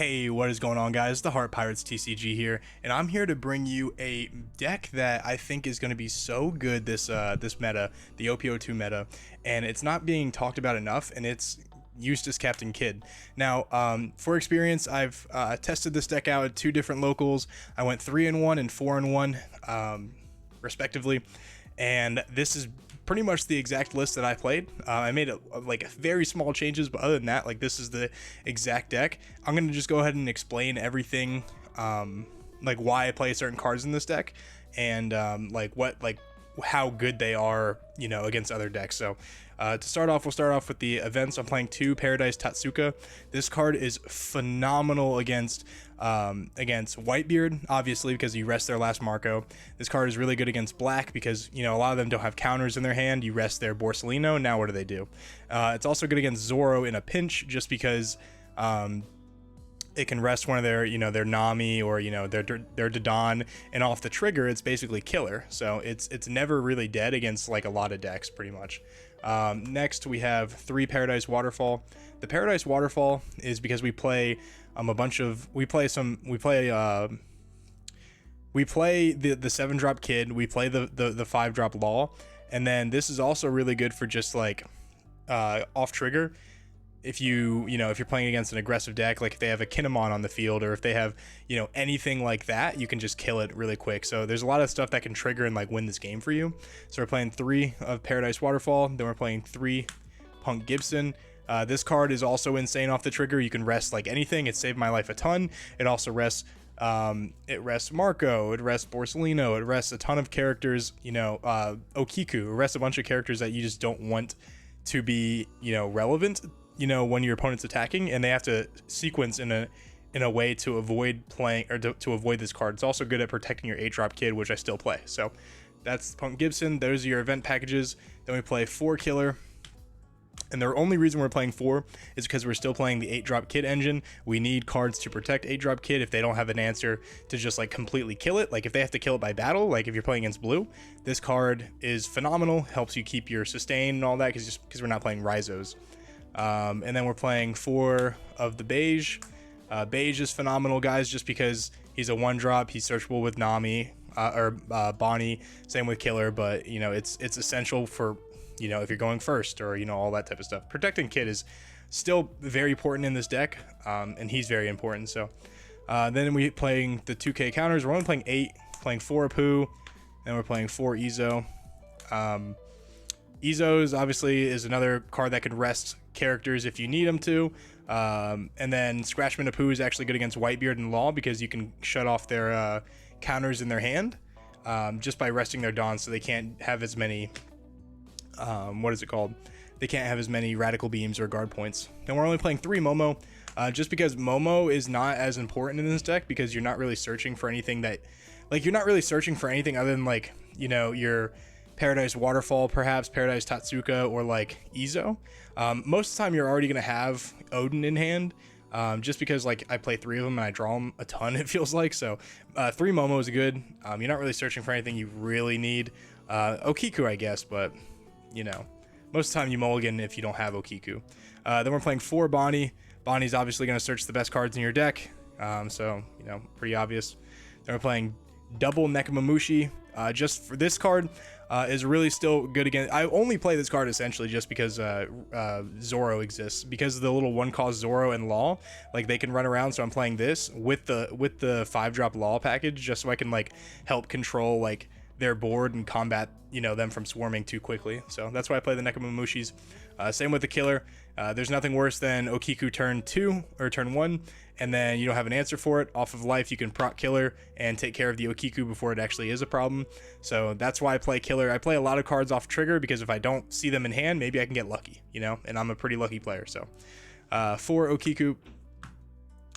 Hey, what is going on, guys? The Heart Pirates TCG here, and I'm here to bring you a deck that I think is going to be so good this meta, the OP02 meta, and it's not being talked about enough, and it's Eustace Captain Kidd. Now, for experience, I've tested this deck out at 2 different locals. I went 3-1 and 4-1, respectively, and this is pretty much the exact list that I played. I made like very small changes, but other than that, like, this is the exact deck. I'm gonna just go ahead and explain everything, like why I play certain cards in this deck, and how good they are, you know, against other decks. So to start off, we'll start off with the events. I'm playing 2 Paradise Tatsuka. This card is phenomenal against Whitebeard, obviously, because you rest their last Marco. This card is really good against Black because, you know, a lot of them don't have counters in their hand. You rest their Borsalino, and now what do? It's also good against Zoro in a pinch, just because it can rest one of their, you know, their Nami or, you know, their Dodon, and off the trigger it's basically killer. So it's never really dead against like a lot of decks, pretty much. Next we have 3 Paradise Waterfall. The Paradise Waterfall is because we play we play the 7-drop Kidd, we play the 5-drop Law, and then this is also really good for just like off trigger. If you're playing against an aggressive deck, like if they have a Kinemon on the field, or if they have, you know, anything like that, you can just kill it really quick. So there's a lot of stuff that can trigger and like win this game for you. So we're playing 3 of Paradise Waterfall, then we're playing 3 Punk Gibson. This card is also insane off the trigger. You can rest like anything. It saved my life a ton. It also rests Marco, it rests Borsalino, it rests a ton of characters, you know, Okiku, it rests a bunch of characters that you just don't want to be, you know, relevant, you know, when your opponent's attacking, and they have to sequence in a way to avoid playing, or to avoid this card. It's also good at protecting your 8-drop Kidd, which I still play. So that's Punk Gibson. Those are your event packages. Then we play 4 Killer. And the only reason we're playing 4 is because we're still playing the 8-drop Kidd engine. We need cards to protect 8-drop Kidd if they don't have an answer to just like completely kill it. Like if they have to kill it by battle, like if you're playing against blue, this card is phenomenal. Helps you keep your sustain and all that, because we're not playing Rhizos. And then we're playing 4 of the Beige. Beige is phenomenal, guys, just because he's a 1-drop. He's searchable with Nami or Bonnie. Same with Killer, but you know, it's essential for, you know, if you're going first, or, you know, all that type of stuff. Protecting Kidd is still very important in this deck, and he's very important. So then we playing the 2K counters. We're only playing 8, playing 4 Apu, then we're playing 4 Izo. Izos obviously is another card that could rest characters if you need them to. And then Scratchman Apu is actually good against Whitebeard and Law, because you can shut off their counters in their hand just by resting their Dawn, so they can't have as many they can't have as many radical beams or guard points. Then we're only playing 3 Momo, just because Momo is not as important in this deck, because you're not really searching for anything other than, like, you know, your Paradise Waterfall, perhaps Paradise Tatsuka, or like Izo. Most of the time you're already gonna have Odin in hand, just because like I play 3 of them and I draw them a ton, it feels like. So 3 Momo is good. You're not really searching for anything you really need. Okiku, I guess, but you know, most of the time you mulligan if you don't have Okiku. Then we're playing 4 Bonnie. Bonnie's obviously going to search the best cards in your deck, so, you know, pretty obvious. Then we're playing double Nekomamushi. Just for this card is really still good against. I only play this card essentially just because Zoro exists, because of the little 1-cost Zoro and Law, like they can run around. So I'm playing this with the 5-drop Law package, just so I can like help control like their board and combat, you know, them from swarming too quickly. So that's why I play the Nekomamushis. Same with the Killer. There's nothing worse than Okiku turn 2 or turn 1, and then you don't have an answer for it. Off of life, you can proc Killer and take care of the Okiku before it actually is a problem. So that's why I play Killer. I play a lot of cards off trigger, because if I don't see them in hand, maybe I can get lucky, you know, and I'm a pretty lucky player. So for Okiku,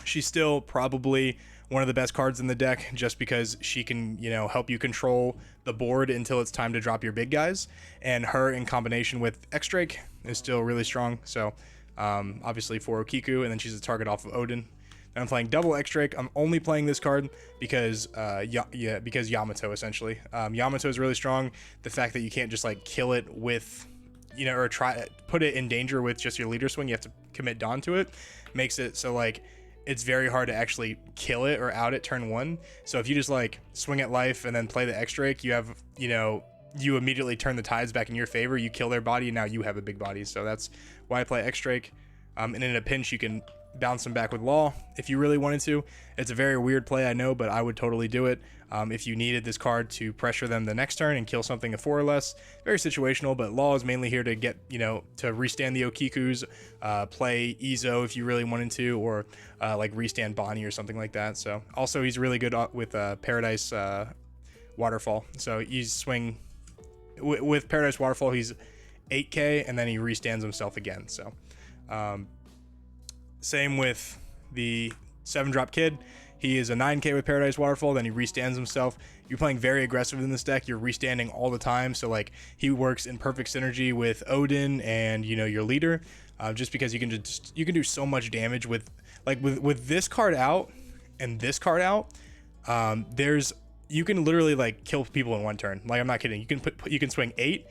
she's still probably one of the best cards in the deck, just because she can, you know, help you control the board until it's time to drop your big guys, and her in combination with X-Drake is still really strong. So obviously for Okiku, and then she's a target off of Odin. And I'm playing double X-Drake. I'm only playing this card because because Yamato, essentially. Yamato is really strong. The fact that you can't just like kill it with, you know, or try put it in danger with just your leader swing, you have to commit Dawn to it, makes it so like it's very hard to actually kill it or out it turn 1. So if you just like swing at life and then play the X-Drake, you have, you know, you immediately turn the tides back in your favor. You kill their body, and now you have a big body. So that's why I play X-Drake. And in a pinch, you can bounce them back with Law if you really wanted to. It's a very weird play, I know, but I would totally do it. If you needed this card to pressure them the next turn and kill something at 4 or less, very situational, but Law is mainly here to get, you know, to restand the Okikus, play Ezo if you really wanted to, or like restand Bonnie or something like that. So also he's really good with Paradise Waterfall. So you swing with Paradise Waterfall, he's 8k and then he restands himself again. So same with the 7-drop Kidd. He is a 9k with Paradise Waterfall, then he restands himself. You're playing very aggressive in this deck. You're restanding all the time. So like he works in perfect synergy with Odin and, you know, your leader, just because you can do so much damage with this card out and this card out. You can literally like kill people in 1 turn. Like, I'm not kidding. You can swing 8,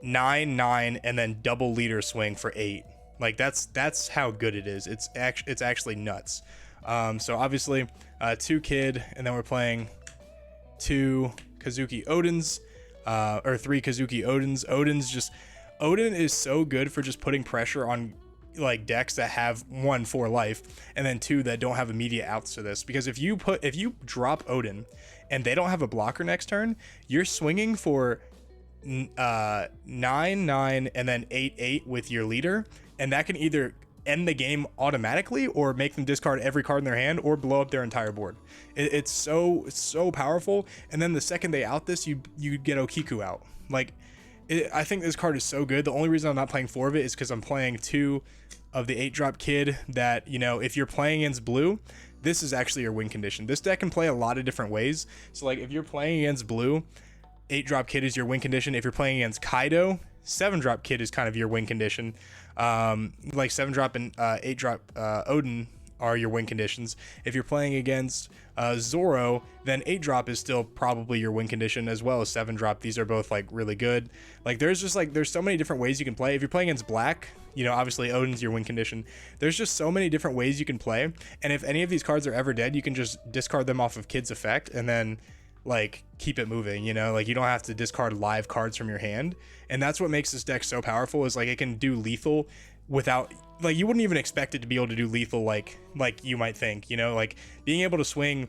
9, 9, and then double leader swing for 8. Like that's how good it is. It's actually nuts. So obviously 2 Kidd, and then we're playing 2 Kazuki Odins, or 3 Kazuki Odins. Odin is so good for just putting pressure on like decks that have 1 4 life, and then 2 that don't have immediate outs to this. Because if you drop Odin and they don't have a blocker next turn, you're swinging for 9 9 and then 8 8 with your leader, and that can either end the game automatically or make them discard every card in their hand or blow up their entire board. It's so powerful. And then the second they out this, you get Okiku out. Like, I think this card is so good. The only reason I'm not playing 4 of it is because I'm playing 2 of the 8-drop Kidd that, you know, if you're playing against blue, this is actually your win condition. This deck can play a lot of different ways. So like if you're playing against blue, 8-drop Kidd is your win condition. If you're playing against Kaido, 7-drop Kidd is kind of your win condition. Like 7-drop and 8-drop Odin are your win conditions. If you're playing against Zoro, then 8-drop is still probably your win condition, as well as 7-drop. These are both like really good. Like there's so many different ways you can play. If you're playing against black, you know, obviously Odin's your win condition. There's just so many different ways you can play. And if any of these cards are ever dead, you can just discard them off of Kidd's effect and then like keep it moving, you know, like you don't have to discard live cards from your hand. And that's what makes this deck so powerful, is like it can do lethal without, like, you wouldn't even expect it to be able to do lethal like you might think, you know, like being able to swing,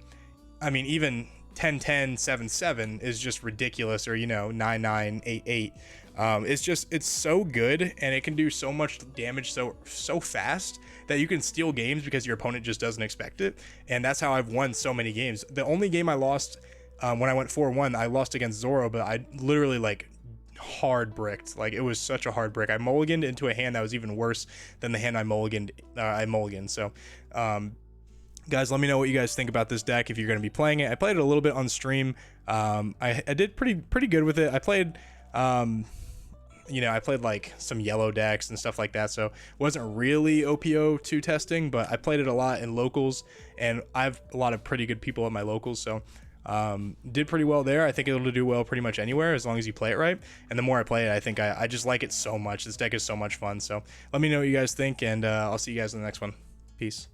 I mean, even 10 10 7 7 is just ridiculous, or, you know, 9 9 8 8. It's so good, and it can do so much damage so fast that you can steal games because your opponent just doesn't expect it. And that's how I've won so many games. The only game I lost when I went 4-1, I lost against Zoro, but I literally like hard bricked. Like it was such a hard brick. I mulliganed into a hand that was even worse than the hand I mulliganed. So guys, let me know what you guys think about this deck if you're going to be playing it. I played it a little bit on stream. I did pretty good with it. I played you know, I played like some yellow decks and stuff like that, so it wasn't really OP02 testing, but I played it a lot in locals, and I have a lot of pretty good people at my locals, so did pretty well there. I think it'll do well pretty much anywhere as long as you play it right. And the more I play it, I think I just like it so much. This deck is so much fun. So let me know what you guys think, and I'll see you guys in the next one. Peace.